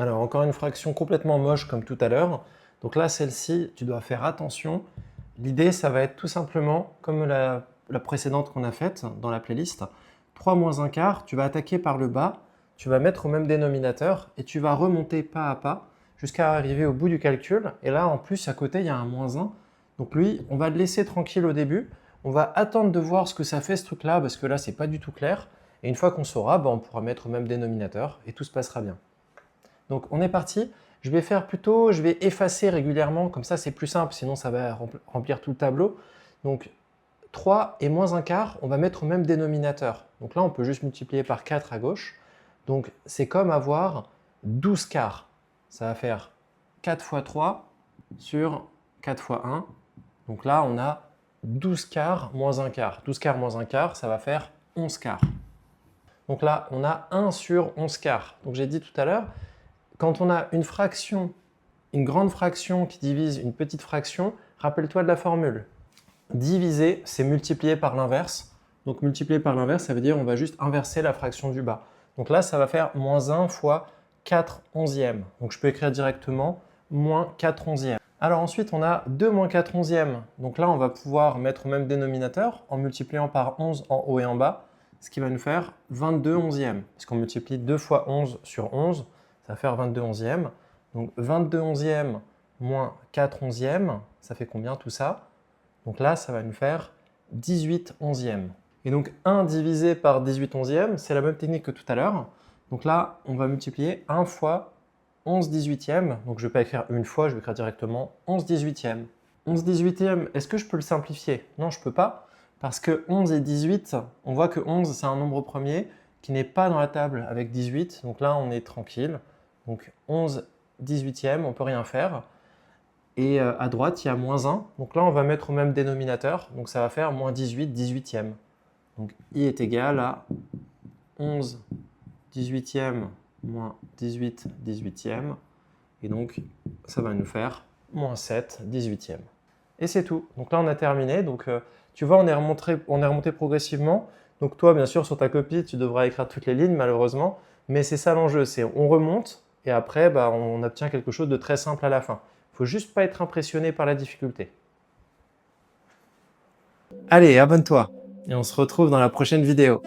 Alors, encore une fraction complètement moche comme tout à l'heure. Donc là, celle-ci, tu dois faire attention. L'idée, ça va être tout simplement, comme la précédente qu'on a faite dans la playlist, 3 moins un quart, tu vas attaquer par le bas, tu vas mettre au même dénominateur et tu vas remonter pas à pas jusqu'à arriver au bout du calcul. Et là, en plus, à côté, il y a un moins 1. Donc lui, on va le laisser tranquille au début. On va attendre de voir ce que ça fait ce truc-là, parce que là, c'est pas du tout clair. Et une fois qu'on saura, on pourra mettre au même dénominateur et tout se passera bien. Donc on est parti. Je vais effacer régulièrement, comme ça c'est plus simple, sinon ça va remplir tout le tableau. Donc 3 et moins un quart, on va mettre au même dénominateur. Donc là, on peut juste multiplier par 4 à gauche. Donc c'est comme avoir 12 quarts. Ça va faire 4 fois 3 sur 4 fois 1. Donc là, on a 12 quarts moins un quart. 12 quarts moins un quart, ça va faire 11 quarts. Donc là, on a 1 sur 11 quarts. Donc j'ai dit tout à l'heure, quand on a une fraction, une grande fraction qui divise une petite fraction, rappelle-toi de la formule. Diviser, c'est multiplier par l'inverse. Donc multiplier par l'inverse, ça veut dire on va juste inverser la fraction du bas. Donc là, ça va faire moins 1 fois 4 onzièmes. Donc je peux écrire directement moins 4 onzièmes. Alors ensuite, on a 2 moins 4 onzièmes. Donc là, on va pouvoir mettre au même dénominateur en multipliant par 11 en haut et en bas, ce qui va nous faire 22 onzièmes. Parce qu'on multiplie 2 fois 11 sur 11, ça va faire 22 onzièmes. Donc 22 onzièmes moins 4 onzièmes, ça fait combien tout ça? Donc là, ça va nous faire 18 onzièmes. Et donc 1 divisé par 18 onzièmes, c'est la même technique que tout à l'heure. Donc là, on va multiplier 1 fois 11 18e. Donc je ne vais pas écrire une fois, je vais écrire directement 11 18e. 11 18e, est-ce que je peux le simplifier? Non, je ne peux pas. Parce que 11 et 18, on voit que 11, c'est un nombre premier qui n'est pas dans la table avec 18. Donc là, on est tranquille. Donc 11 18e, on ne peut rien faire. Et à droite, il y a moins 1. Donc là, on va mettre au même dénominateur. Donc ça va faire moins 18 18e. Donc i est égal à 11 18e moins 18 18e. Et donc, ça va nous faire moins 7 18e. Et c'est tout. Donc là, on a terminé. Donc tu vois, on est remonté progressivement. Donc toi, bien sûr, sur ta copie, tu devras écrire toutes les lignes, malheureusement. Mais c'est ça l'enjeu, c'est on remonte et après, on obtient quelque chose de très simple à la fin. Il ne faut juste pas être impressionné par la difficulté. Allez, abonne-toi et on se retrouve dans la prochaine vidéo.